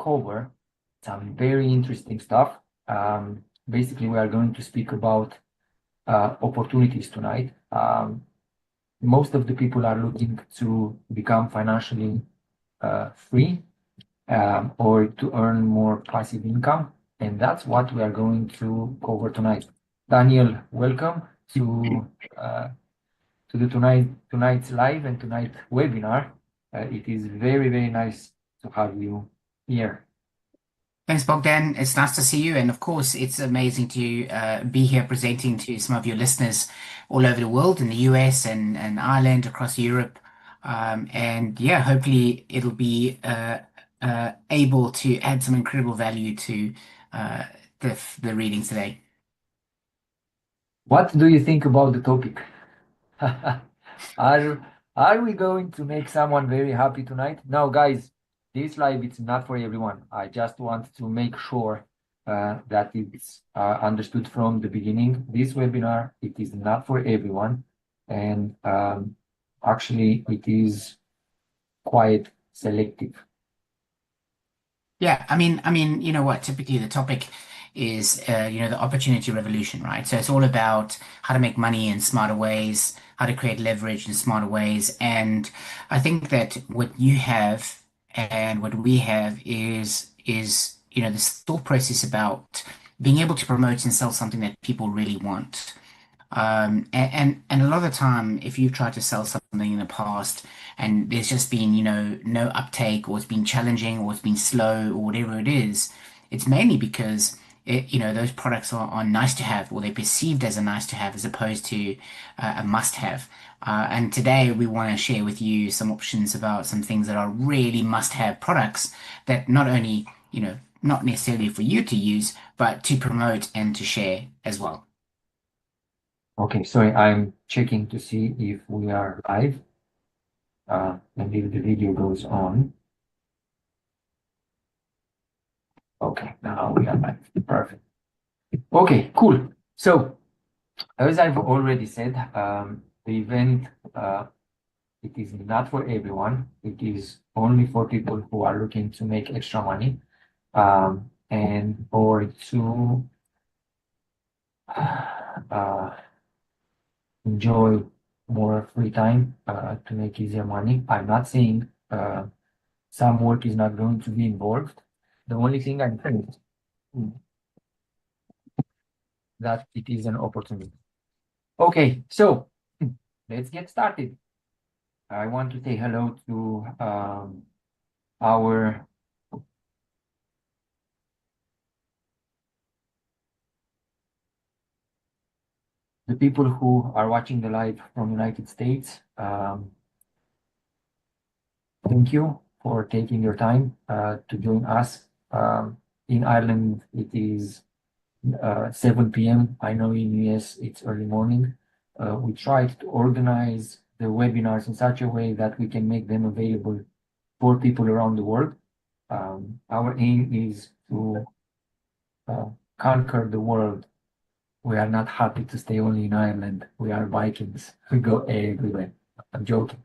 cover some very interesting stuff. Basically, we are going to speak about opportunities tonight. Most of the people are looking to become financially free or to earn more passive income, and that's what we are going to cover tonight. Daniel, welcome to the tonight's live and tonight's webinar. It is very nice to have you here. Thanks, Bogdan. It's nice to see you. And of course, it's amazing to be here presenting to some of your listeners all over the world, in the US and Ireland, across Europe. And yeah, hopefully it'll be able to add some incredible value to uh, the reading today. What do you think about the topic? Are are we going to make someone very happy tonight? Now, guys, this live it's not for everyone. I just want to make sure that it's understood from the beginning. This webinar it is not for everyone, and actually it is quite selective. Yeah, you know what? Typically, the topic is, the opportunity revolution, right? So it's all about how to make money in smarter ways, how to create leverage in smarter ways. And I think that what you have and what we have is, this thought process about being able to promote and sell something that people really want. And a lot of the time, if you've tried to sell something in the past and there's just been, no uptake, or it's been challenging, or it's been slow, or whatever it is, it's mainly because those products are nice to have, or they're perceived as a nice to have, as opposed to a must have. And today we want to share with you some options about some things that are really must have products that not only, not necessarily for you to use, but to promote and to share as well. Okay, sorry, I'm checking to see if we are live and if the video goes on. Okay, now we are live. Perfect. Okay, cool. So, as I've already said, the event it is not for everyone. It is only for people who are looking to make extra money and or to uh, enjoy more free time to make easier money. I'm not saying some work is not going to be involved. The only thing I'm saying is that it is an opportunity. Okay, so let's get started. I want to say hello to our the people who are watching the live from United States. Thank you for taking your time to join us. In Ireland, it is 7 p.m. I know in US it's early morning. We tried to organize the webinars in such a way that we can make them available for people around the world. Our aim is to conquer the world. We are not happy to stay only in Ireland. We are Vikings. We go everywhere. I'm joking.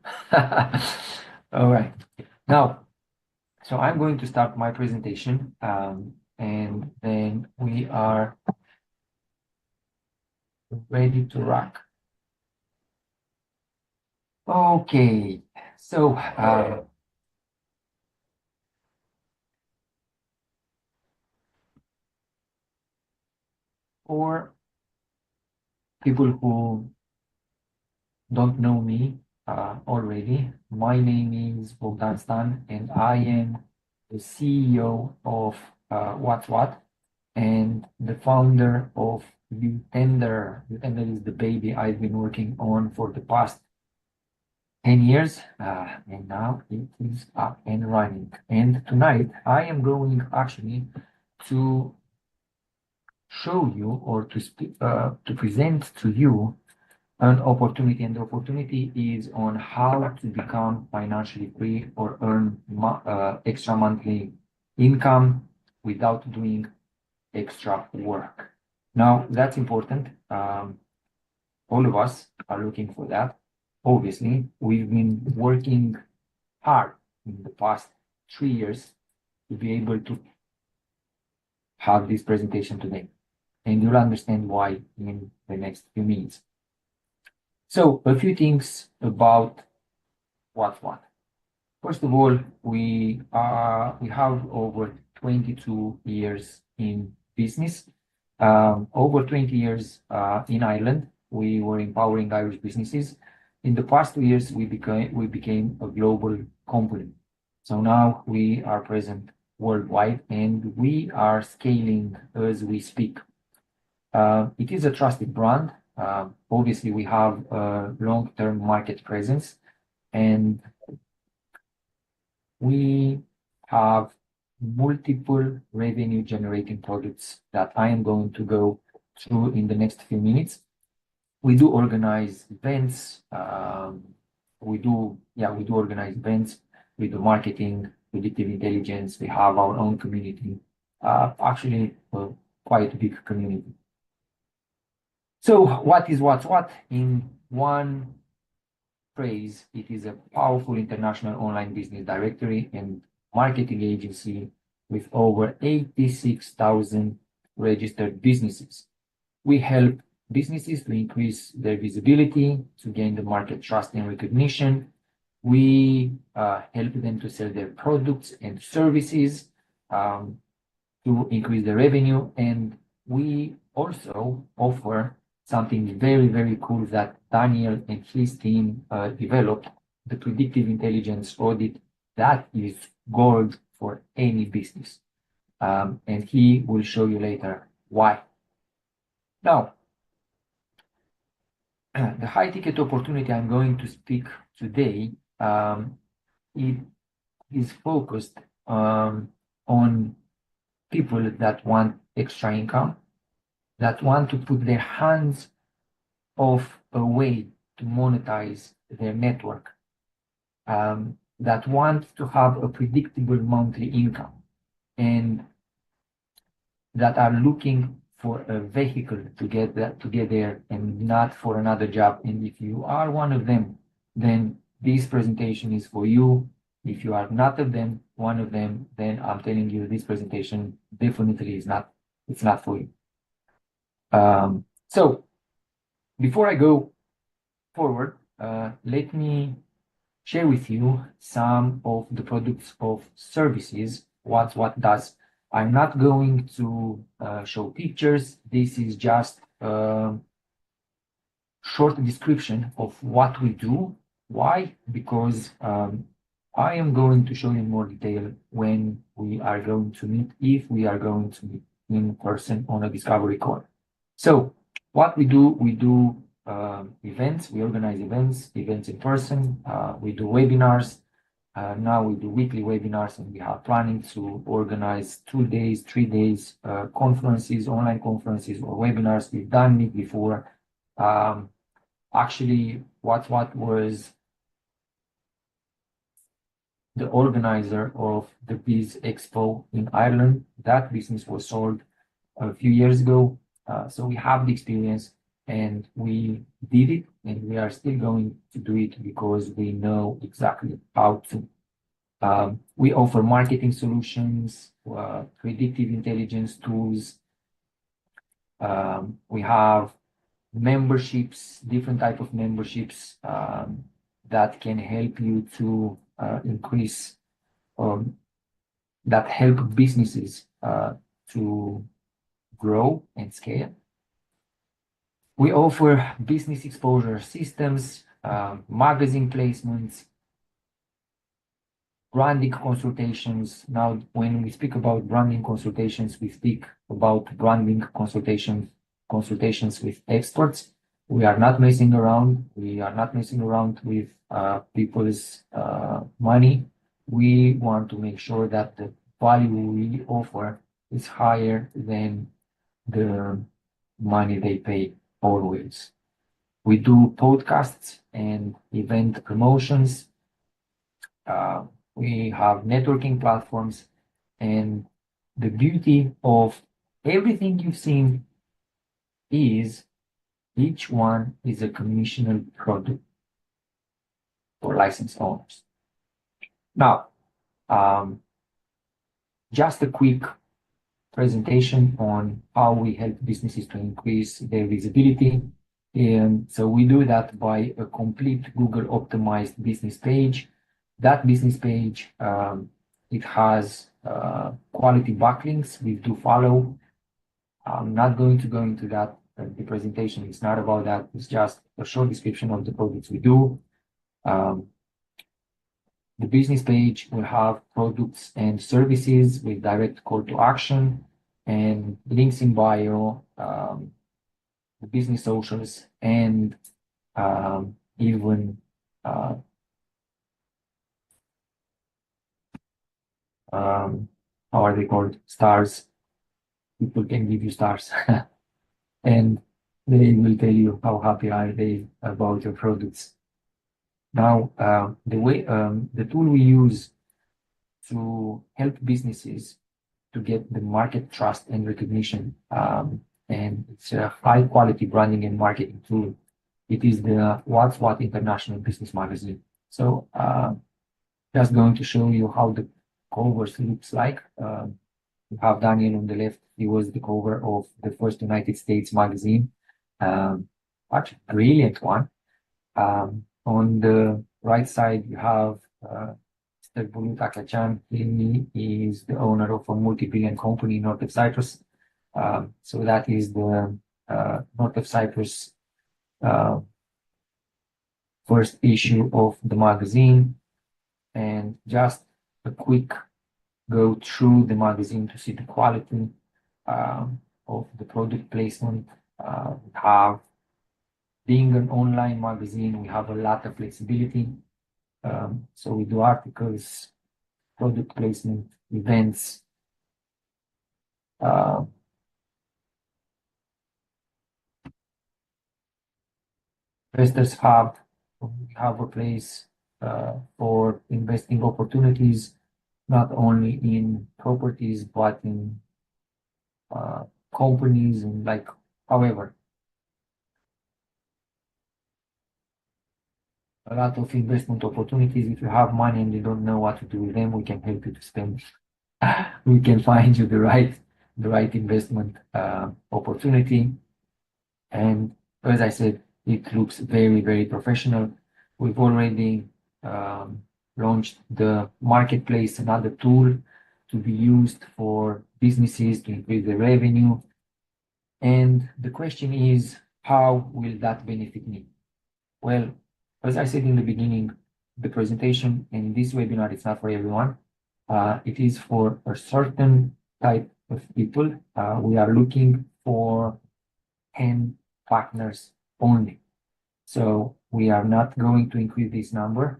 All right. Now, so I'm going to start my presentation, and then we are ready to rock. Okay, so for people who don't know me already, my name is Bogdan Stan, and I am the CEO of Whatswhat and the founder of Utender. Utender is the baby I've been working on for the past 10 years, and now it is up and running. And tonight I am going actually to show you or to speak to present to you an opportunity, and the opportunity is on how to become financially free or earn extra monthly income without doing extra work. Now that's important. All of us are looking for that. Obviously, we've been working hard in the past 3 years to be able to have this presentation today. And you'll understand why in the next few minutes. So a few things about Whatswhat. First of all, we have over 22 years in business, over 20 years in Ireland. We were empowering Irish businesses. In the past 2 years, we became a global company. So now we are present worldwide and we are scaling as we speak. It is a trusted brand. Obviously, we have a long-term market presence, and we have multiple revenue-generating products that I am going to go through in the next few minutes. We do organize events. We do organize events. We do marketing, predictive intelligence. We have our own community. Actually, quite a big community. So what is Whatswhat? In one phrase, it is a powerful international online business directory and marketing agency with over 86,000 registered businesses. We help businesses to increase their visibility, to gain the market trust and recognition. We help them to sell their products and services, to increase the revenue. And we also offer something very, very cool that Daniel and his team developed, the predictive intelligence audit that is gold for any business. And he will show you later why. Now, the high ticket opportunity I'm going to speak today, it is focused on people that want extra income, that want to put their hands off a way to monetize their network, that want to have a predictable monthly income, and that are looking for a vehicle to get there and not for another job. And if you are one of them, then this presentation is for you. If you are not one of them, then I'm telling you this presentation definitely is not. It's not for you. So before I go forward, let me share with you some of the products of services Whatswhat does. I'm not going to show pictures. This is just a short description of what we do. Why? Because I am going to show you in more detail when we are going to meet, if we are going to meet in person on a discovery call. So what we do events. We organize events in person. We do webinars. Now we do weekly webinars, and we are planning to organize 2 days, 3 days conferences, online conferences or webinars. We've done it before. Actually, Whatswhat was the organizer of the Biz Expo in Ireland. That business was sold a few years ago. So we have the experience, and we did it, and we are still going to do it because we know exactly how to. We offer marketing solutions, predictive intelligence tools. We have memberships, different type of memberships that can help you to increase, that help businesses to grow and scale. We offer business exposure systems, magazine placements, branding consultations. Now, when we speak about branding consultations, we speak about branding consultations with experts. We are not messing around. We are not messing around with people's money. We want to make sure that the value we offer is higher than the money they pay always. We do podcasts and event promotions. We have networking platforms, and the beauty of everything you've seen is each one is a commissional product for licensed owners. Now, just a quick presentation on how we help businesses to increase their visibility. And so we do that by a complete Google optimized business page. That business page, it has quality backlinks we do follow. I'm not going to go into that. The presentation is not about that. It's just a short description of the products we do. The business page will have products and services with direct call to action and links in bio, the business socials, and even how are they called? Stars. People can give you stars, and they will tell you how happy are they about your products. Now, the tool we use to help businesses to get the market trust and recognition, and it's a high quality branding and marketing tool. It is the Whatswhat International Business Magazine. So just going to show you how the covers looks like. You have Daniel on the left. He was the cover of the first United States magazine. Actually, brilliant one. On the right side, you have Mr. Bulut Akachan. He is the owner of a multi-billion company north of Cyprus. So that is the north of Cyprus first issue of the magazine. And just a quick go through the magazine to see the quality of the product placement. We have, being an online magazine, we have a lot of flexibility. So we do articles, product placement, events. Investors have a place for investing opportunities, not only in properties, but in companies and however, a lot of investment opportunities. If you have money and you don't know what to do with them, we can help you to spend. We can find you the right investment opportunity. And as I said, it looks very, very professional. We've already launched the marketplace, another tool to be used for businesses to increase their revenue. And the question is, how will that benefit me? Well, as I said in the beginning, the presentation in this webinar is not for everyone. It is for a certain type of people. We are looking for 10 partners only. So we are not going to increase this number.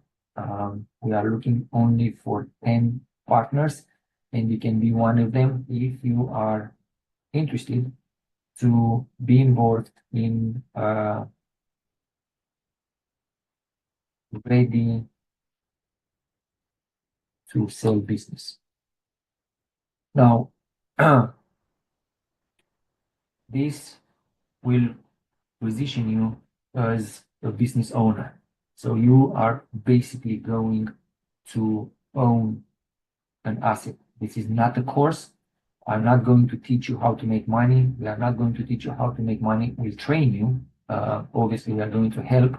We are looking only for 10 partners, and you can be one of them if you are interested to be involved in ready to sell business. Now, this will position you as a business owner. So you are basically going to own an asset. This is not a course. I'm not going to teach you how to make money. We are not going to teach you how to make money. We'll train you. Obviously, we are going to help.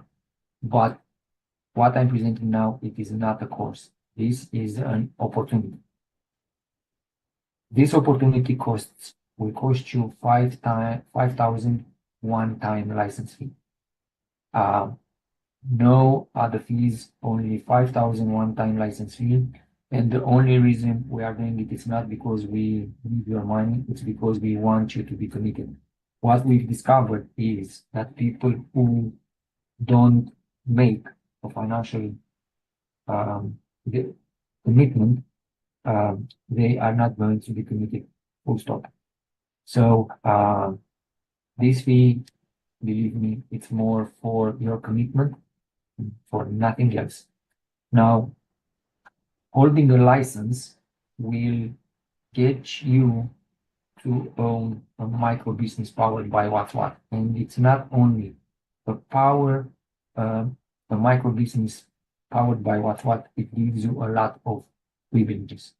But what I'm presenting now, it is not a course. This is an opportunity. This opportunity will cost you 5,000 one-time license fee. No other fees, only 5,000 one-time license fee. And the only reason we are doing it is not because we need your money, it's because we want you to be committed. What we've discovered is that people who don't make a financial commitment, they are not going to be committed, full stop. So this fee, believe me, it's more for your commitment, for nothing else. Now, holding a license will get you to own a micro business powered by Whatswhat. And it's not only a micro business powered by Whatswhat, it gives you a lot of privileges.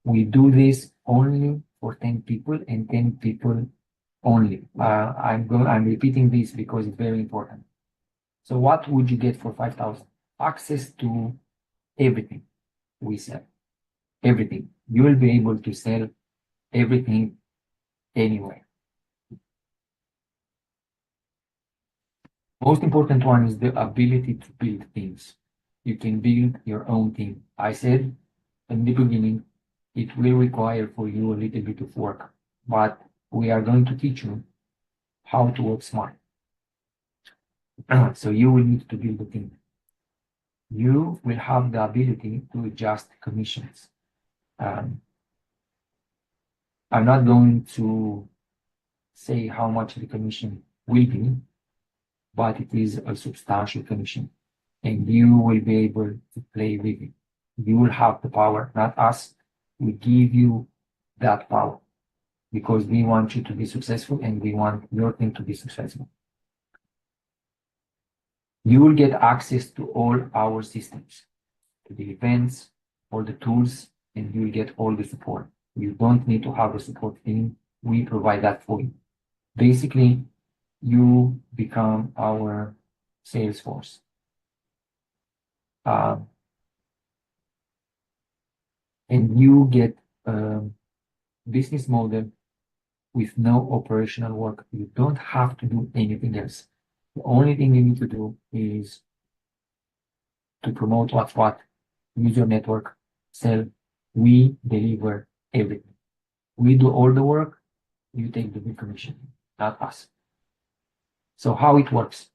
We do this only for 10 people and 10 people only. I'm repeating this because it's very important. So what would you get for 5,000? Access to everything we sell, everything. You will be able to sell everything anywhere. Most important one is the ability to build things. You can build your own team. I said in the beginning, it will require for you a little bit of work, but we are going to teach you how to work smart. So you will need to build a team. You will have the ability to adjust commissions. Um, I'm not going to say how much the commission will be, but it is a substantial commission, and you will be able to play with it. You will have the power, not us. We give you that power because we want you to be successful and we want your team to be successful. You will get access to all our systems, to the events, all the tools, and you will get all the support. You don't need to have a support team. We provide that for you. Basically, you become our sales force. And you get a business model with no operational work. You don't have to do anything else. The only thing you need to do is to promote Whatswhat, use your network, sell. We deliver everything. We do all the work. You take the big commission, not us. So how it works?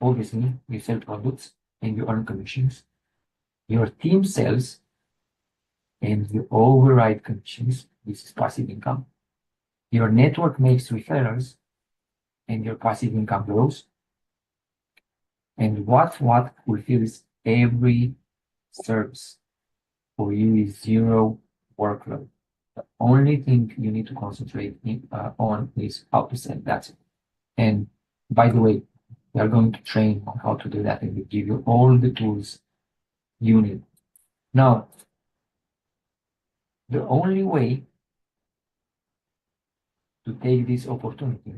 Obviously, you sell products and you earn commissions. Your team sells and you override commissions. This is passive income. Your network makes referrals and your passive income grows. And what fulfills every service for you is zero workload. The only thing you need to concentrate on is how to sell. That's it. And by the way, we are going to train on how to do that and we give you all the tools you need. Now, the only way to take this opportunity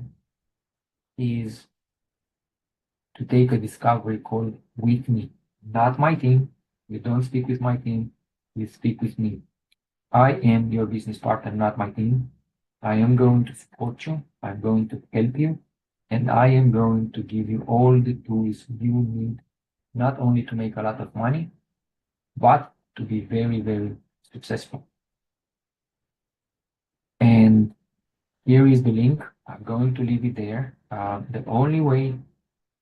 is to take a discovery call with me, not my team. You don't speak with my team, you speak with me. I am your business partner, not my team. I am going to support you, I'm going to help you, and I am going to give you all the tools you need, not only to make a lot of money, but to be very, very successful. And here is the link. I'm going to leave it there. The only way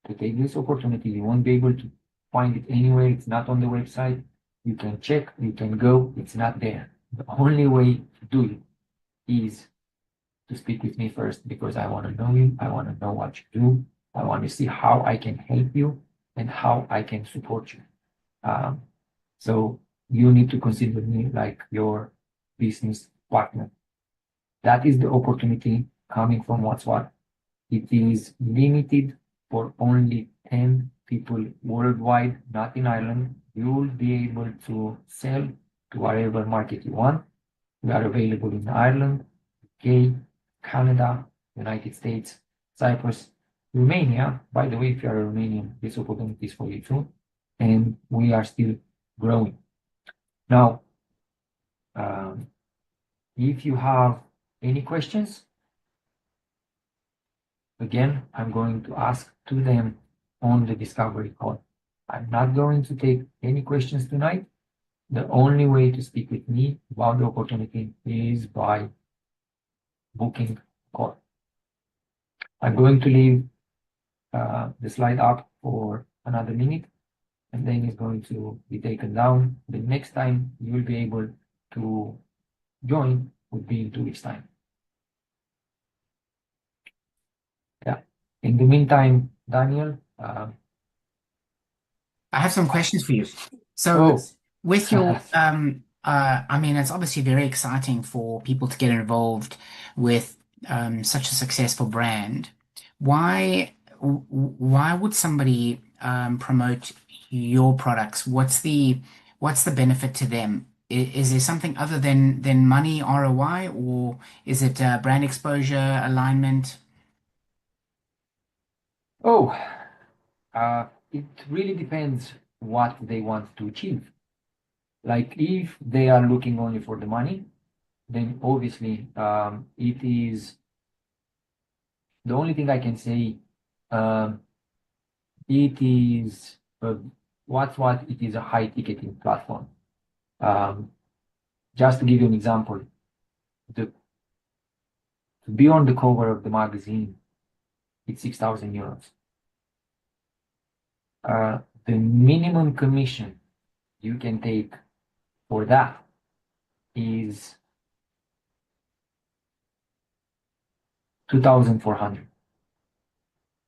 to take this opportunity, you won't be able to find it anywhere. It's not on the website. You can check, you can go, it's not there. The only way to do it is to speak with me first because I want to know you. I want to know what you do. I want to see how I can help you and how I can support you. So you need to consider me like your business partner. That is the opportunity coming from Whatswhat. It is limited for only 10 people worldwide, not in Ireland. You will be able to sell to whatever market you want. We are available in Ireland, UK, Canada, United States, Cyprus, Romania. By the way, if you are a Romanian, this opportunity is for you too. And we are still growing. Now, if you have any questions, again, I'm going to ask to them on the discovery call. I'm not going to take any questions tonight. The only way to speak with me about the opportunity is by booking call. I'm going to leave the slide up for another minute and then it's going to be taken down. The next time you will be able to join would be in 2 weeks' time. Yeah. In the meantime, Daniel, I have some questions for you. So oh, with your I mean, it's obviously very exciting for people to get involved with such a successful brand. Why would somebody promote your products? What's the benefit to them? Is there something other than money ROI, or is it brand exposure, alignment? Oh, it really depends what they want to achieve. Like if they are looking only for the money, then obviously it is the only thing I can say. Um, it is what it is a high ticketing platform. Um, just to give you an example, to be on the cover of the magazine, it's 6,000 euros. The minimum commission you can take for that is 2,400.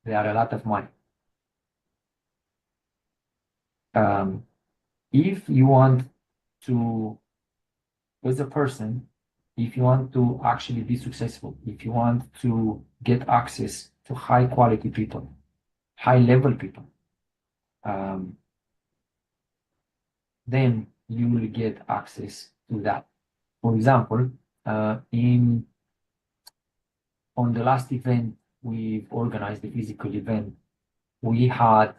They are a lot of money. Um, if you want to, as a person, if you want to actually be successful, if you want to get access to high quality people, high level people, um, then you will get access to that. For example, in on the last event we've organized, the physical event, we had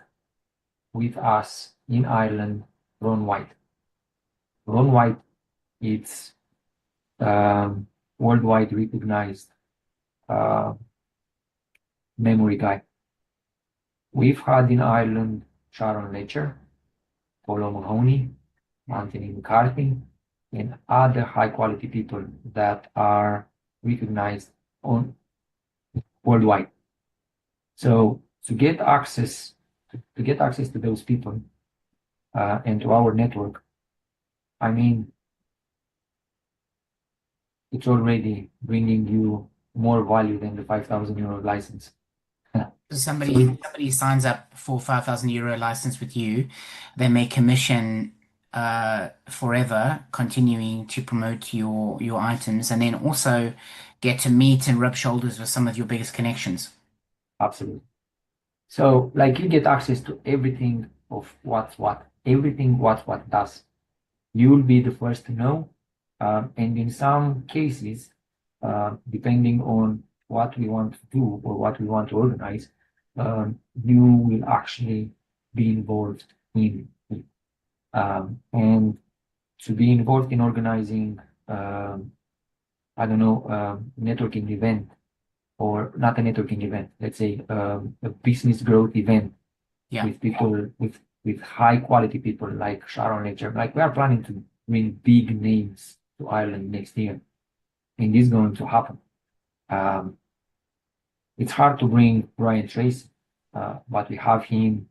with us in Ireland Ron White. Ron White is um, worldwide recognized uh, memory guy. We've had in Ireland Sharon Lecher, Paulo Mahoney, Anthony McCarthy, and other high quality people that are recognized on worldwide. So to get access to those people and to our network, I mean, it's already bringing you more value than the 5,000 euro license. So So somebody signs up for 5,000 euro license with you, they may commission forever, continuing to promote your items, and then also get to meet and rub shoulders with some of your biggest connections. absolutely. So like you get access to everything of Whatswhat, everything Whatswhat does. You'll be the first to know. And in some cases, depending on what we want to do or what we want to organize, you will actually be involved in it. And to be involved in organizing, I don't know, networking event or not a networking event, let's say a business growth event Yeah. with people with high quality people like Sharon Ledger. Like we are planning to bring big names to Ireland next year, and this is going to happen. Um, it's hard to bring Brian Tracy, but we have him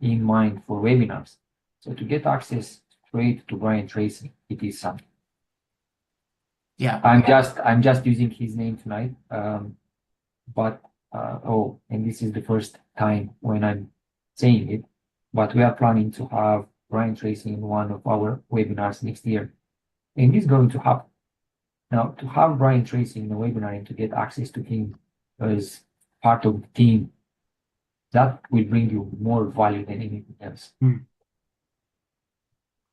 in mind for webinars. So to get access straight to Brian Tracy, it is something. Yeah. I'm just using his name tonight. But oh, and this is the first time when I'm saying it, but we are planning to have Brian Tracy in one of our webinars next year, and it's going to happen. Now, to have Brian Tracy in a webinar and to get access to him as part of the team, that will bring you more value than anything else. Hmm.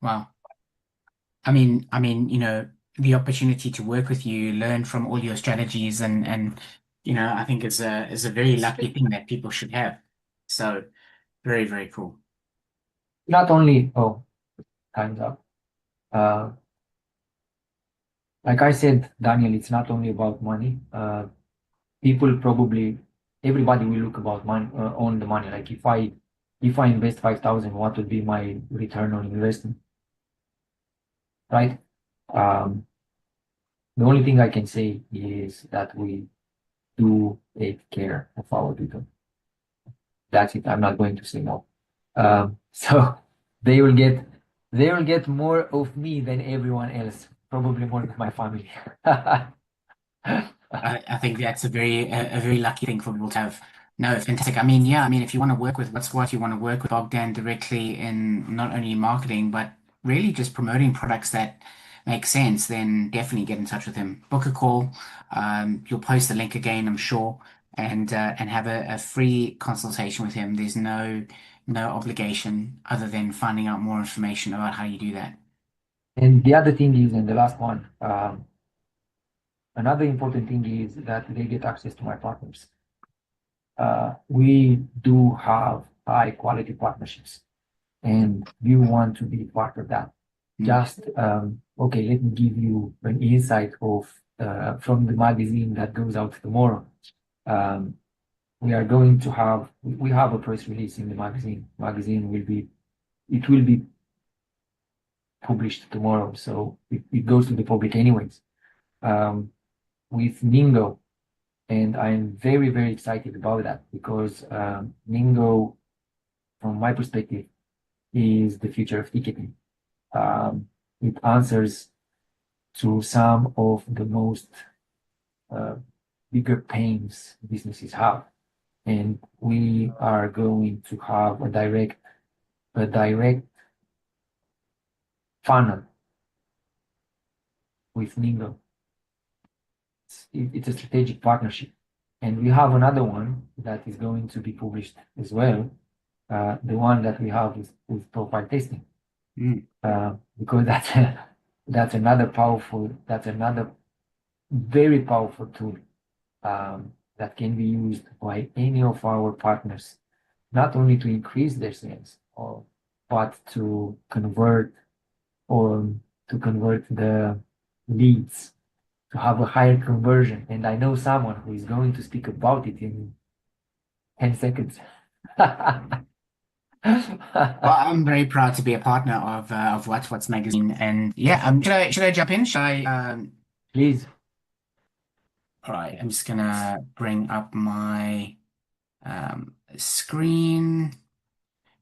Wow. The opportunity to work with you, learn from all your strategies, and I think is a very lucky thing that people should have. So very, very cool. Not only, oh, time's up. Uh, like I said, Daniel, it's not only about money. People probably everybody will look about money on the money. Like if I invest 5,000, what would be my return on investment, right? Um, the only thing I can say is that we do take care of our people. That's it. I'm not going to say no. So they will get they will get more of me than everyone else, probably more than my family. I think that's a very lucky thing for people to have. No, fantastic. I mean, yeah, I mean, if you want to work with Whatswhat, you want to work with Bogdan directly in not only marketing, but really just promoting products that make sense, then definitely get in touch with him. Book a call. You'll post the link again, I'm sure, and have a free consultation with him. There's no obligation other than finding out more information about how you do that. And the other thing is, and the last one, another important thing is that they get access to my partners. We do have high quality partnerships, and you want to be part of that. Mm, Just okay, let me give you an insight of from the magazine that goes out tomorrow. Um, we are going to have we have a press release in the magazine. Magazine will be it will be published tomorrow, so it goes to the public anyways. Um, with Ningo, and I'm very very excited about that because Ningo, from my perspective, is the future of ticketing. It answers to some of the most uh, bigger pains businesses have, and we are going to have a direct funnel with Ningo. It's a strategic partnership, and we have another one that is going to be published as well. The one that we have with profile testing, mm. because that's another very powerful tool that can be used by any of our partners, not only to increase their sales, but or to convert the leads to have a higher conversion. And I know someone who is going to speak about it in 10 seconds. Well, I'm very proud to be a partner of Whatswhat's magazine, and yeah, should I jump in? Should I? Please, All right, I'm just gonna bring up my screen.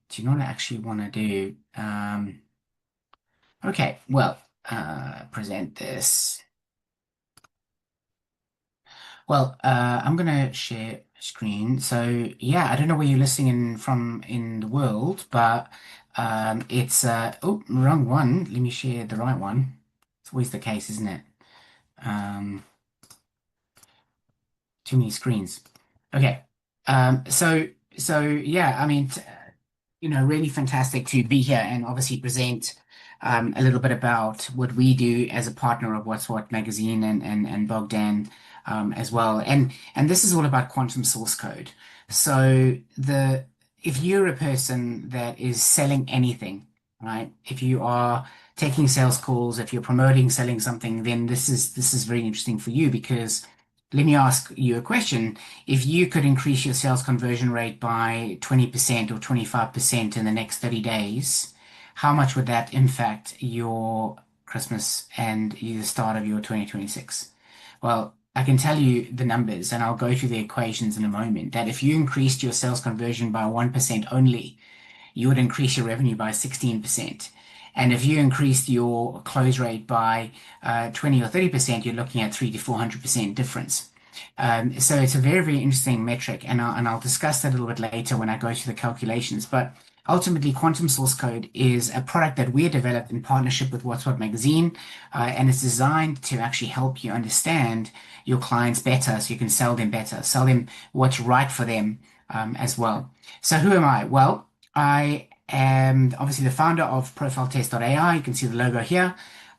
Do you know what I actually want to do? Okay, well, present this. Well, I'm gonna share screen. So yeah, I don't know where you're listening in from in the world, but it's oh, wrong one. Let me share the right one. It's always the case, isn't it? Um, too many screens. Okay. So yeah, I mean, really fantastic to be here and obviously present a little bit about what we do as a partner of What's What magazine and Bogdan as well. And this is all about quantum source code. So the if you're a person that is selling anything, right? If you are taking sales calls, if you're promoting, selling something, then this is very interesting for you because let me ask you a question. If you could increase your sales conversion rate by 20% or 25% in the next 30 days, how much would that impact your Christmas and the start of your 2026? Well, I can tell you the numbers and I'll go through the equations in a moment. That if you increased your sales conversion by 1% only, you would increase your revenue by 16%. And if you increased your close rate by 20 or 30%, you're looking at 300 to 400% difference. So it's a very, very interesting metric, and I'll discuss that a little bit later when I go through the calculations. But ultimately, Quantum Source Code is a product that we developed in partnership with What's What magazine, and it's designed to actually help you understand your clients better, so you can sell them better, sell them what's right for them as well. So who am I? Well, I am obviously the founder of ProfileTest.ai. You can see the logo here.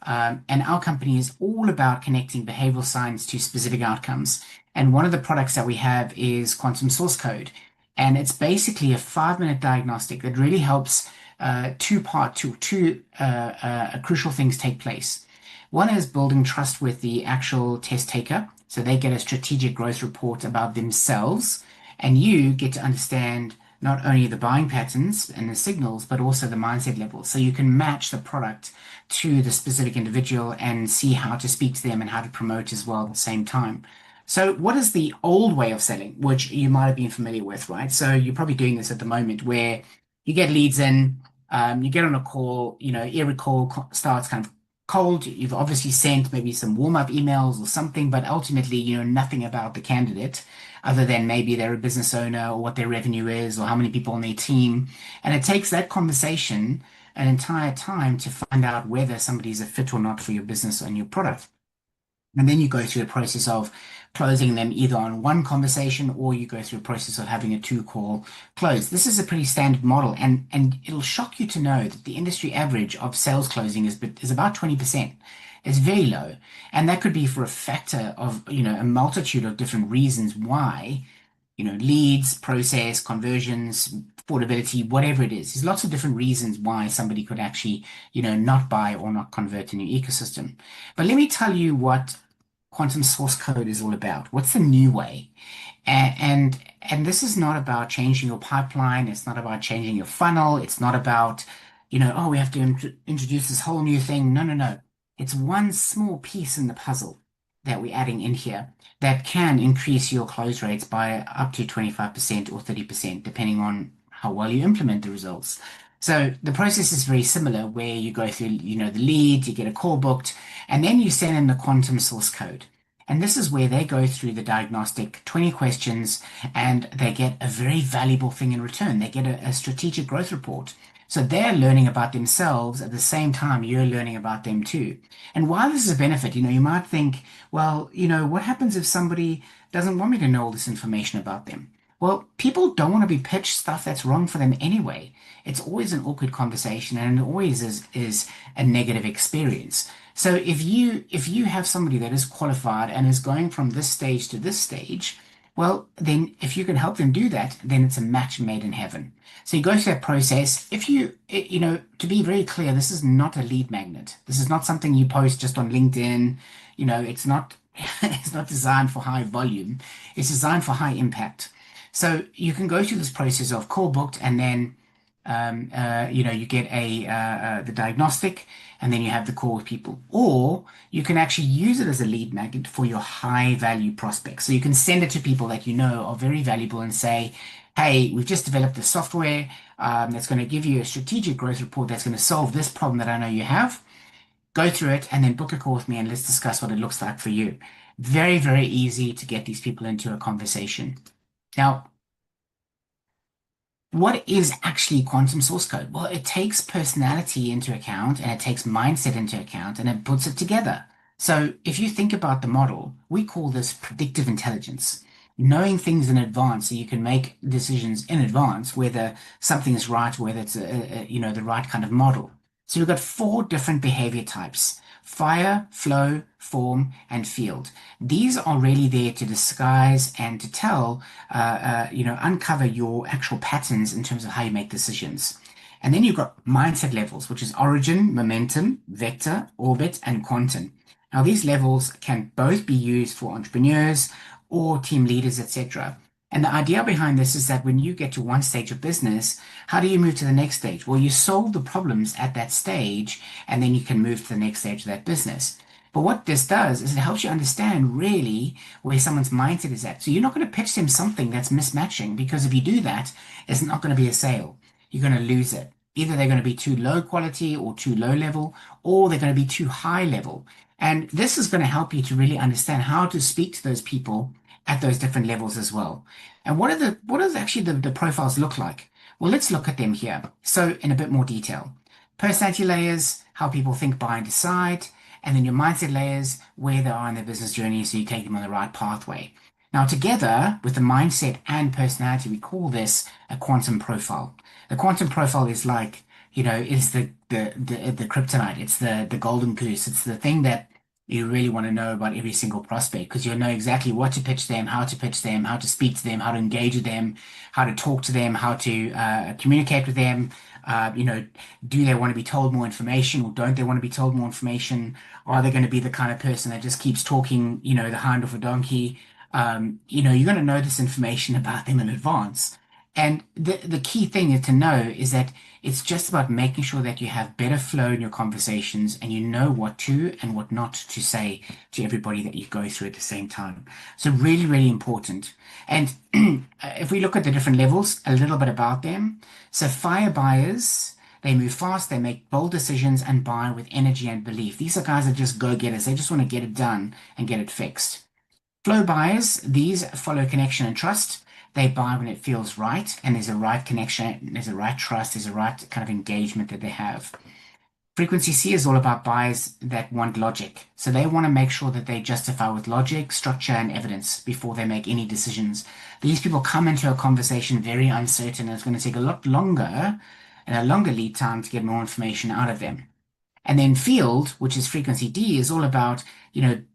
And our company is all about connecting behavioral science to specific outcomes. And one of the products that we have is Quantum Source Code. And it's basically a 5-minute diagnostic that really helps two crucial things take place. One is building trust with the actual test taker. So they get a strategic growth report about themselves, and you get to understand not only the buying patterns and the signals, but also the mindset level. So you can match the product to the specific individual and see how to speak to them and how to promote as well at the same time. So, what is the old way of selling, which you might have been familiar with, right? So, you're probably doing this at the moment where you get leads in, you get on a call, every call starts kind of cold. You've obviously sent maybe some warm-up emails or something, but ultimately you know nothing about the candidate other than maybe they're a business owner or what their revenue is or how many people on their team. And it takes that conversation an entire time to find out whether somebody's a fit or not for your business and your product. And then you go through a process of closing them either on one conversation or you go through a process of having a two-call close. This is a pretty standard model, and it'll shock you to know that the industry average of sales closing is about 20%. It's very low. And that could be for a factor of, a multitude of different reasons why, leads, process, conversions, affordability, whatever it is. There's lots of different reasons why somebody could actually, not buy or not convert in your ecosystem. But let me tell you what quantum source code is all about. What's the new way? And this is not about changing your pipeline. It's not about changing your funnel. It's not about, oh, we have to introduce this whole new thing. No, no, no. It's one small piece in the puzzle that we're adding in here that can increase your close rates by up to 25% or 30%, depending on how well you implement the results. So the process is very similar where you go through, the lead, you get a call booked, and then you send in the quantum source code. And this is where they go through the diagnostic 20 questions and they get a very valuable thing in return. They get a strategic growth report. So they're learning about themselves at the same time you're learning about them too. And while this is a benefit, you might think, well, what happens if somebody doesn't want me to know all this information about them? Well, people don't want to be pitched stuff that's wrong for them anyway. It's always an awkward conversation and it always is a negative experience. So if you have somebody that is qualified and is going from this stage to this stage, well, then if you can help them do that, then it's a match made in heaven. So you go through that process. If to be very clear, this is not a lead magnet. This is not something you post just on LinkedIn. It's not it's not designed for high volume. It's designed for high impact. So you can go through this process of call booked and then you get the diagnostic, and then you have the call with people. Or you can actually use it as a lead magnet for your high value prospects. So you can send it to people that you know are very valuable and say, hey, we've just developed a software that's going to give you a strategic growth report that's going to solve this problem that I know you have. Go through it and then book a call with me and let's discuss what it looks like for you. Very, very easy to get these people into a conversation. Now, what is actually quantum source code? Well, it takes personality into account and it takes mindset into account and it puts it together. So if you think about the model, we call this predictive intelligence. Knowing things in advance so you can make decisions in advance, whether something is right, whether it's the right kind of model. So we've got four different behavior types: fire, flow, form, and field. These are really there to disguise and to tell uncover your actual patterns in terms of how you make decisions. And then you've got mindset levels, which is origin, momentum, vector, orbit, and quantum. Now, these levels can both be used for entrepreneurs or team leaders, etc. And the idea behind this is that when you get to one stage of business, how do you move to the next stage? Well, you solve the problems at that stage, and then you can move to the next stage of that business. But what this does is it helps you understand really where someone's mindset is at. So you're not going to pitch them something that's mismatching because if you do that, it's not going to be a sale. You're going to lose it. Either they're going to be too low quality or too low level, or they're going to be too high level. And this is going to help you to really understand how to speak to those people at those different levels as well. And what does actually the profiles look like? Well, let's look at them here. So in a bit more detail. Personality layers, how people think, buy, and decide, and then your mindset layers, where they are in their business journey, so you take them on the right pathway. Now, together with the mindset and personality, we call this a quantum profile. The quantum profile is like, is the kryptonite. It's the golden goose. It's the thing that you really want to know about every single prospect because you'll know exactly what to pitch them, how to pitch them, how to speak to them, how to engage with them, how to talk to them, how to communicate with them. Do they want to be told more information or don't they want to be told more information? Are they going to be the kind of person that just keeps talking, the hind of a donkey? You're going to know this information about them in advance. And the key thing is to know is that it's just about making sure that you have better flow in your conversations and you know what to and what not to say to everybody that you go through at the same time. So really, really important. And if we look at the different levels, a little bit about them. So fire buyers, they move fast, they make bold decisions and buy with energy and belief. These are guys that just go getters. They just want to get it done and get it fixed. Flow buyers, these follow connection and trust. They buy when it feels right and there's a right connection, there's a right trust, there's a right kind of engagement that they have. Frequency C is all about buyers that want logic. So they want to make sure that they justify with logic, structure, and evidence before they make any decisions. These people come into a conversation very uncertain, and it's going to take a lot longer and a longer lead time to get more information out of them. And then field, which is frequency D, is all about,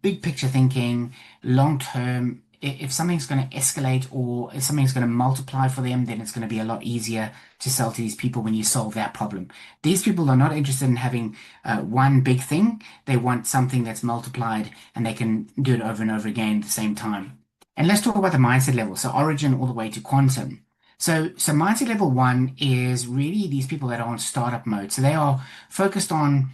big picture thinking, long term. If something's going to escalate or if something's going to multiply for them, then it's going to be a lot easier to sell to these people when you solve that problem. These people are not interested in having one big thing. They want something that's multiplied and they can do it over and over again at the same time. And let's talk about the mindset level. So origin all the way to quantum. So mindset level one is really these people that are on startup mode. So they are focused on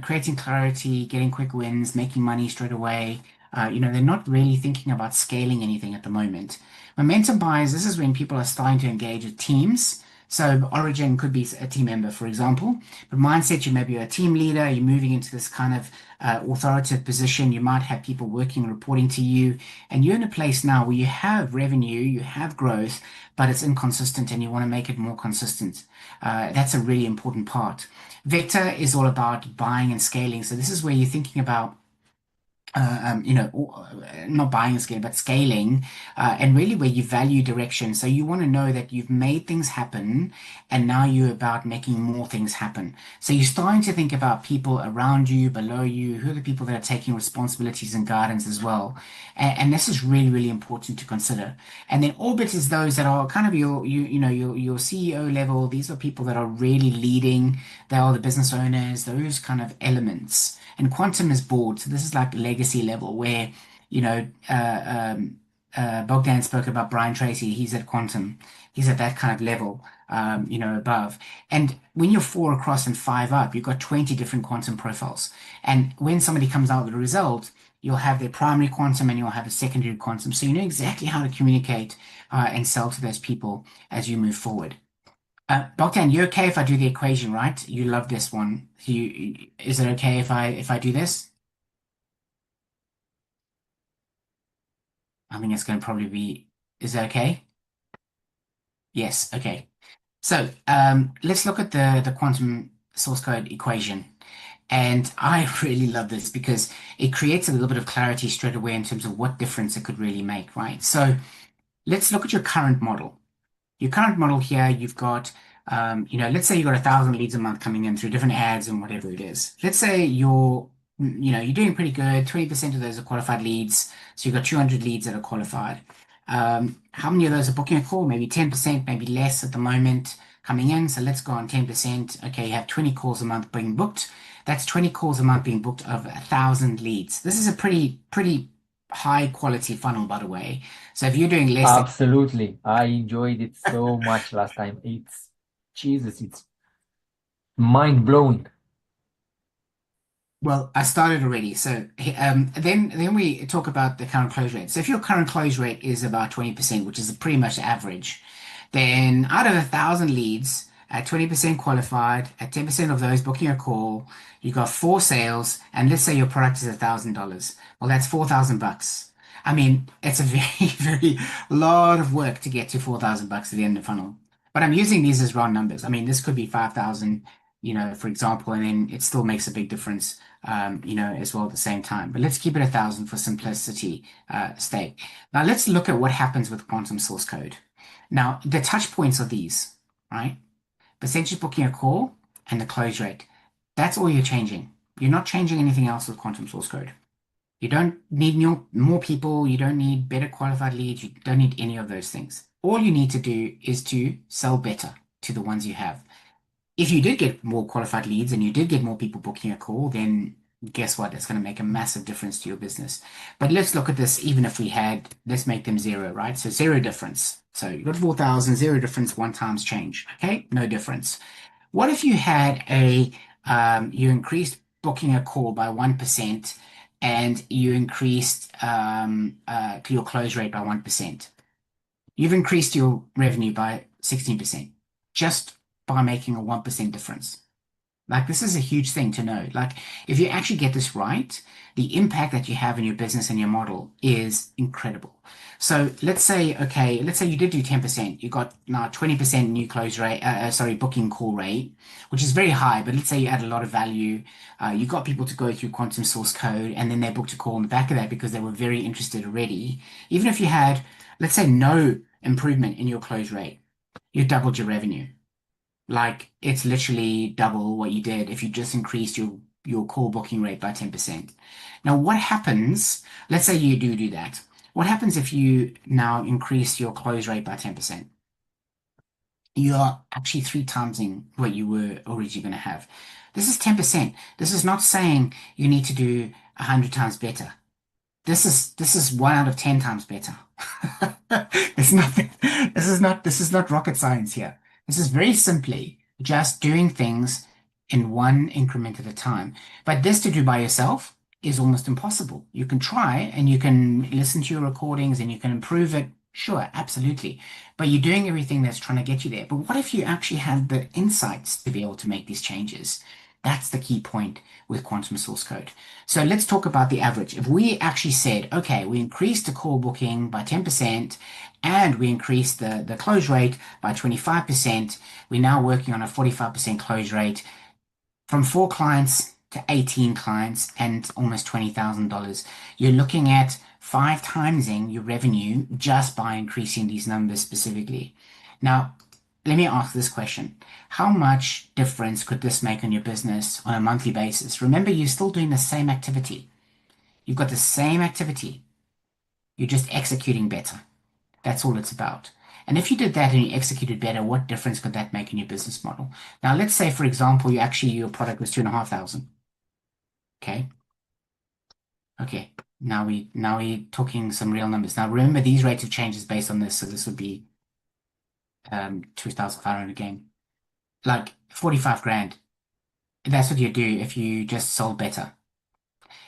creating clarity, getting quick wins, making money straight away. They're not really thinking about scaling anything at the moment. Momentum buys, this is when people are starting to engage with teams. So Origin could be a team member, for example. But mindset, you maybe a team leader, you're moving into this kind of authoritative position. You might have people working and reporting to you. And you're in a place now where you have revenue, you have growth, but it's inconsistent and you want to make it more consistent. That's a really important part. Vector is all about buying and scaling. So this is where you're thinking about not buying and scaling, but scaling, and really where you value direction. So you want to know that you've made things happen, and now you're about making more things happen. So you're starting to think about people around you, below you, who are the people that are taking responsibilities and guidance as well. And this is really, really important to consider. And then orbit is those that are kind of your CEO level. These are people that are really leading. They are the business owners, those kind of elements. And quantum is board. So this is like legacy level where, you know, Bogdan spoke about Brian Tracy. He's at quantum. He's at that kind of level, above. And when you're four across and five up, you've got 20 different quantum profiles. And when somebody comes out with a result, you'll have their primary quantum and you'll have a secondary quantum. So you know exactly how to communicate and sell to those people as you move forward. Bogdan, you okay if I do the equation, right? You love this one. Is it okay if I do this? I think it's going to probably be. Is that okay? Yes. Okay. So let's look at the quantum source code equation. And I really love this because it creates a little bit of clarity straight away in terms of what difference it could really make, right? So let's look at your current model. Your current model here, you've got, let's say you've got 1,000 leads a month coming in through different ads and whatever it is. Let's say you're doing pretty good. 20% of those are qualified leads. So you've got 200 leads that are qualified. How many of those are booking a call? Maybe 10%, maybe less at the moment coming in. So let's go on 10%. Okay, you have 20 calls a month being booked. That's 20 calls a month being booked of 1,000 leads. This is a pretty high quality funnel, by the way. So if you're doing less than Absolutely. I enjoyed it so much last time. It's Jesus, it's mind blowing. Well, I started already. So then we talk about the current close rate. So if your current close rate is about 20%, which is pretty much average, then out of 1,000 leads at 20% qualified, at 10% of those booking a call, you got four sales, and let's say your product is $1,000. Well, that's 4,000 bucks. I mean, it's a very, very lot of work to get to 4,000 bucks at the end of the funnel. But I'm using these as round numbers. I mean, this could be 5,000, for example, and then it still makes a big difference as well at the same time. But let's keep it 1,000 for simplicity sake. Now let's look at what happens with quantum source code. Now the touch points are these, right? Percentage booking a call and the close rate. That's all you're changing. You're not changing anything else with quantum source code. You don't need more people. You don't need better qualified leads. You don't need any of those things. All you need to do is to sell better to the ones you have. If you did get more qualified leads and you did get more people booking a call, then guess what? It's going to make a massive difference to your business. But let's look at this, even if let's make them zero, right? So zero difference. So you got 4,000, zero difference, one times change. Okay, no difference. What if you had you increased booking a call by 1% and you increased your close rate by 1%? You've increased your revenue by 16% just by making a 1% difference. Like, this is a huge thing to know. Like, if you actually get this right, the impact that you have in your business and your model is incredible. So let's say, okay, let's say you did do 10%. You got now 20% new close rate, sorry, booking call rate, which is very high. But let's say you add a lot of value. You got people to go through quantum source code and then they booked a call on the back of that because they were very interested already. Even if you had, let's say, no improvement in your close rate, you doubled your revenue. Like it's literally double what you did if you just increased your call booking rate by 10%. Now, what happens? Let's say you do that. What happens if you now increase your close rate by 10%? You're actually three timesing what you were originally going to have. This is 10%. This is not saying you need to do 100 times better. This is 1 out of 10 times better. It's nothing. This is not rocket science here. This is very simply just doing things in one increment at a time. But this to do by yourself is almost impossible. You can try and you can listen to your recordings and you can improve it. Sure, absolutely. But you're doing everything that's trying to get you there. But what if you actually have the insights to be able to make these changes? That's the key point with quantum source code. So let's talk about the average. If we actually said, okay, we increased the call booking by 10% and we increased the close rate by 25%, we're now working on a 45% close rate from 4 clients to 18 clients and almost $20,000. You're looking at 5 timesing your revenue just by increasing these numbers specifically. Now, let me ask this question. How much difference could this make on your business on a monthly basis? Remember, you're still doing the same activity. You've got the same activity. You're just executing better. That's all it's about. And if you did that and you executed better, what difference could that make in your business model? Now, let's say, for example, your product was 2,500. Okay. Okay. Now we're talking some real numbers. Now, remember, these rates of change is based on this. So this would be 2,500 again. Like 45 grand. That's what you do if you just sold better.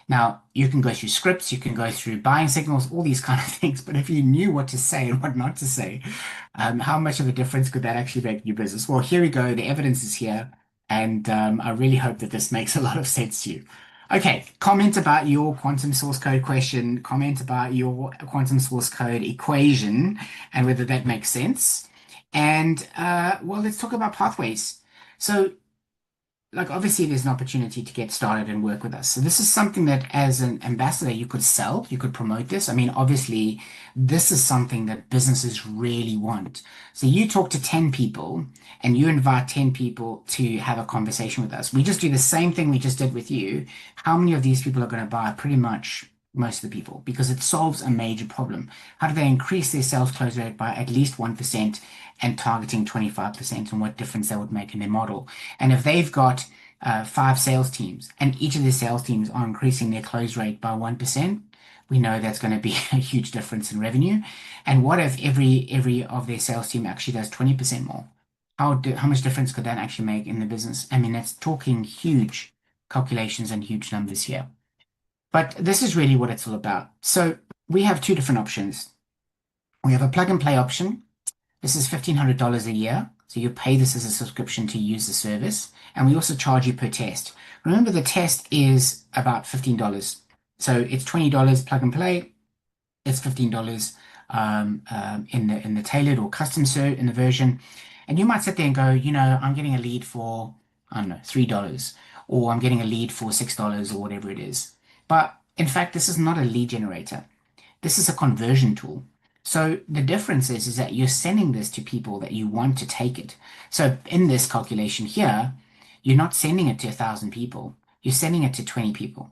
Now, you can go through scripts, you can go through buying signals, all these kind of things. But if you knew what to say and what not to say, how much of a difference could that actually make in your business? Well, here we go. The evidence is here. And I really hope that this makes a lot of sense to you. Okay, comment about your quantum source code question, comment about your quantum source code equation and whether that makes sense. And well, let's talk about pathways. So like obviously there's an opportunity to get started and work with us. So this is something that as an ambassador you could sell, you could promote this. I mean, obviously this is something that businesses really want. So you talk to 10 people and you invite 10 people to have a conversation with us. We just do the same thing we just did with you. How many of these people are going to buy? Pretty much most of the people because it solves a major problem. How do they increase their sales close rate by at least 1% and targeting 25% and what difference that would make in their model? And if they've got 5 sales teams and each of their sales teams are increasing their close rate by 1%, we know that's going to be a huge difference in revenue. And what if every of their sales team actually does 20% more? How much difference could that actually make in the business? I mean, that's talking huge calculations and huge numbers here. But this is really what it's all about. So we have two different options. We have a plug and play option. This is $1,500 a year. So you pay this as a subscription to use the service. And we also charge you per test. Remember, the test is about $15. So it's $20 plug and play. It's $15 in the tailored or custom in the version. And you might sit there and go, I'm getting a lead for, I don't know, $3, or I'm getting a lead for $6 or whatever it is. But in fact, this is not a lead generator. This is a conversion tool. So the difference is that you're sending this to people that you want to take it. So in this calculation here, you're not sending it to 1,000 people. You're sending it to 20 people.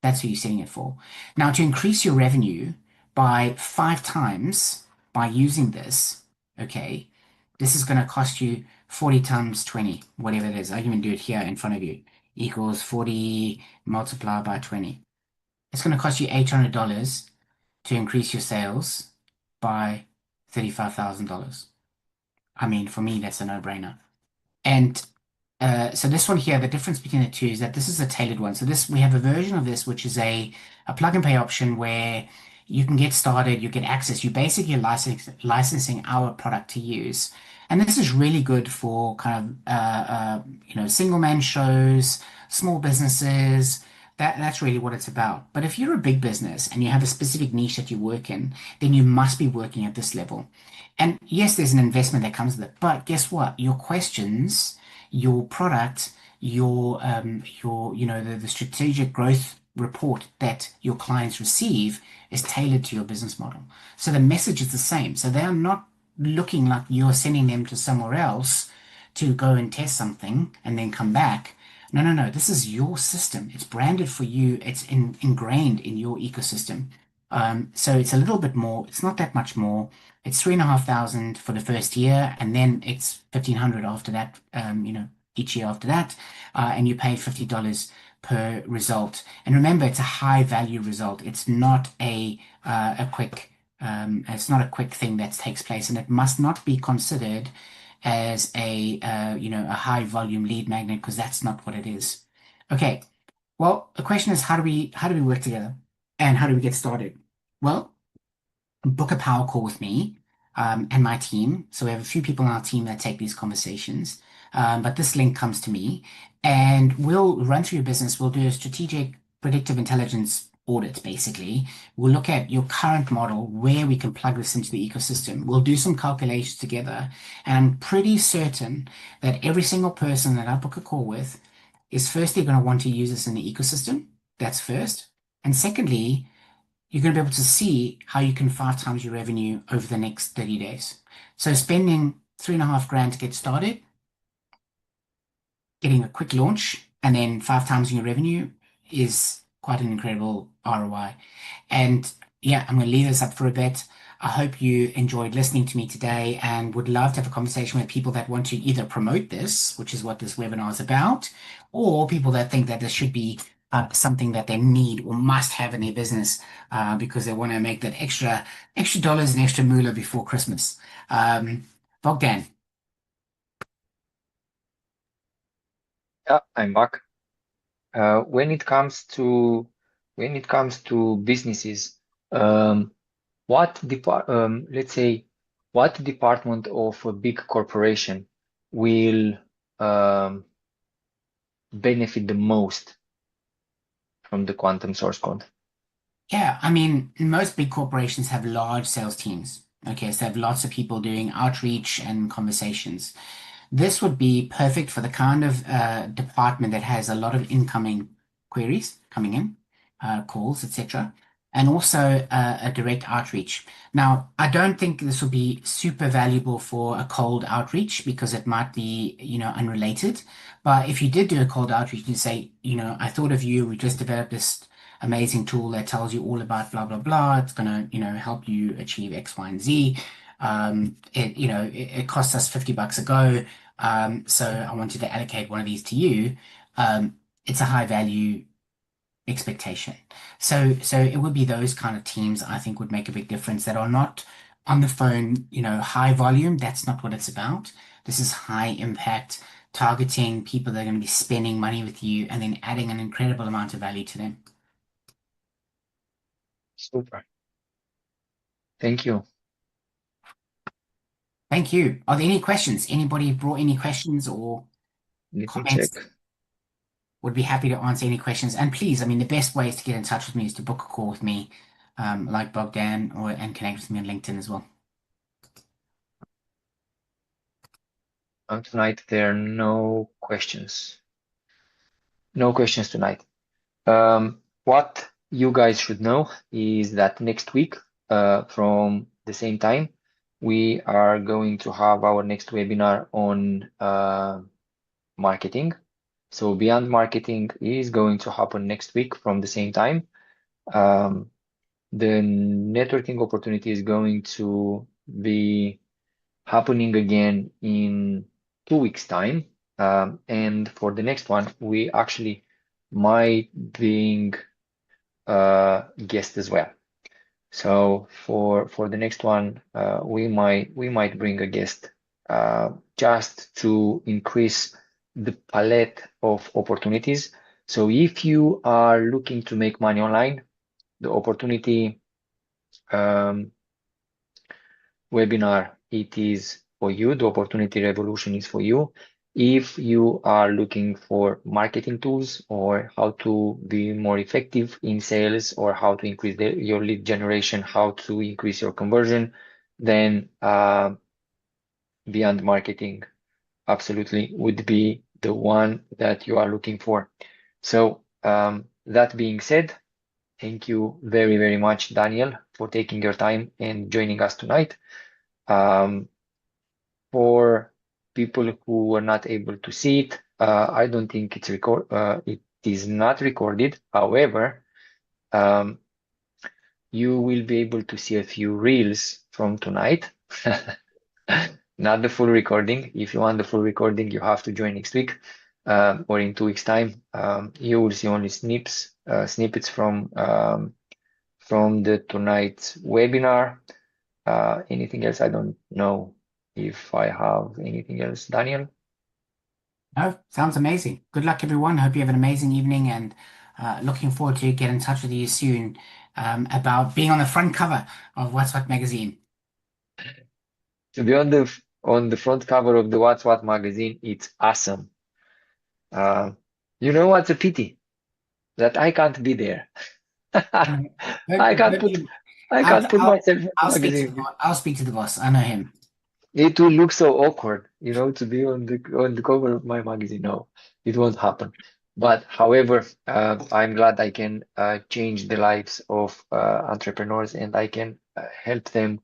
That's who you're sending it for. Now, to increase your revenue by 5 times by using this, okay, this is going to cost you 40 times 20, whatever it is. I can even do it here in front of you. Equals 40 multiplied by 20. It's going to cost you $800 to increase your sales by $35,000. I mean, for me, that's a no-brainer. And so this one here, the difference between the two is that this is a tailored one. So this we have a version of this which is a plug and pay option where you can get started, you get access. You basically licensing our product to use. And this is really good for kind of single man shows, small businesses. That's really what it's about. But if you're a big business and you have a specific niche that you work in, then you must be working at this level. And yes, there's an investment that comes with it. But guess what? Your questions, your product, the strategic growth report that your clients receive is tailored to your business model. So the message is the same. So they are not looking like you're sending them to somewhere else to go and test something and then come back. No, no, no. This is your system. It's branded for you. It's ingrained in your ecosystem. So it's a little bit more. It's not that much more. It's 3,500 for the first year, and then it's 1,500 after that. Each year after that, and you pay $50 per result. And remember, it's a high value result. It's not a quick thing that takes place, and it must not be considered as a high volume lead magnet because that's not what it is. Okay. Well, the question is how do we work together and how do we get started? Well, book a power call with me and my team. So we have a few people on our team that take these conversations. But this link comes to me, and we'll run through your business. We'll do a strategic predictive intelligence audit, basically. We'll look at your current model, where we can plug this into the ecosystem. We'll do some calculations together, and I'm pretty certain that every single person that I book a call with is firstly going to want to use this in the ecosystem. That's first. And secondly, you're going to be able to see how you can 5 times your revenue over the next 30 days. So spending 3.5 grand to get started, getting a quick launch, and then 5 times your revenue is quite an incredible ROI. And yeah, I'm going to leave this up for a bit. I hope you enjoyed listening to me today and would love to have a conversation with people that want to either promote this, which is what this webinar is about, or people that think that this should be something that they need or must have in their business because they want to make that extra dollars and extra moolah before Christmas. Bogdan, Yeah, I'm back. When it comes to businesses, um, let's say, what department of a big corporation will um, benefit the most from the quantum source code? yeah, I mean, most big corporations have large sales teams. Okay, so they have lots of people doing outreach and conversations. This would be perfect for the kind of department that has a lot of incoming queries coming in, calls, etc., and also a direct outreach. Now, I don't think this will be super valuable for a cold outreach because it might be, unrelated. But if you did do a cold outreach and say, I thought of you, we just developed this amazing tool that tells you all about blah blah blah. It's gonna, help you achieve X, Y, and Z. It costs us $50 a go. So I wanted to allocate one of these to you. It's a high value expectation. So it would be those kind of teams I think would make a big difference that are not on the phone, high volume. That's not what it's about. This is high impact, targeting people that are going to be spending money with you and then adding an incredible amount of value to them. Super. Thank you. Thank you. Are there any questions? Anybody brought any questions or Let me check. comments? Would be happy to answer any questions. And please, I mean, the best ways to get in touch with me is to book a call with me, like Bogdan, and connect with me on LinkedIn as well. Tonight there are no questions. No questions tonight. What you guys should know is that next week, from the same time, we are going to have our next webinar on marketing. So Beyond Marketing is going to happen next week from the same time. The networking opportunity is going to be happening again in 2 weeks' time. And for the next one, we actually might bring guest as well. So for the next one, we might bring a guest just to increase the palette of opportunities. So if you are looking to make money online, the opportunity webinar, it is for you. The opportunity revolution is for you. If you are looking for marketing tools or how to be more effective in sales or how to increase your lead generation, how to increase your conversion, then Beyond Marketing absolutely would be the one that you are looking for. So that being said, thank you very, very much, Daniel, for taking your time and joining us tonight. Um, for people who were not able to see it, I don't think it is not recorded. However, um, you will be able to see a few reels from tonight. Not the full recording. If you want the full recording, you have to join next week or in 2 weeks' time. You will see only snippets from the tonight's webinar. Anything else? I don't know if I have anything else. Daniel? No, sounds amazing. Good luck, everyone. Hope you have an amazing evening and looking forward to get in touch with you soon about being on the front cover of Whatswhat magazine. To be on the front cover of the Whatswhat magazine, it's awesome. Uh, you know what's a pity? That I can't be there. Um, I Don't, can't don't put be, I can't put I'll myself in the I'll speak to the magazine. boss. I'll speak to the boss. I know him. It will look so awkward, to be on the cover of my magazine. No, it won't happen. But however, I'm glad I can change the lives of entrepreneurs and I can help them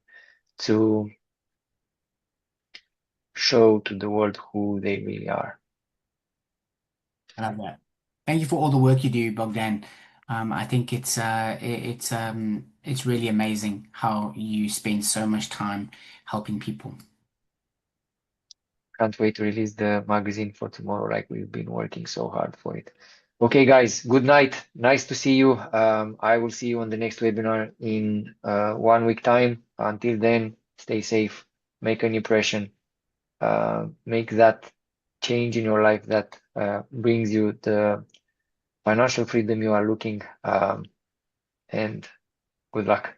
to show to the world who they really are. I love that. Thank you for all the work you do, Bogdan. I think it's really amazing how you spend so much time helping people. Can't wait to release the magazine for tomorrow, like we've been working so hard for it. Okay, guys, good night. Nice to see you. I will see you on the next webinar in 1 week time. Until then, stay safe, make an impression, make that change in your life that brings you the financial freedom you are looking, and good luck.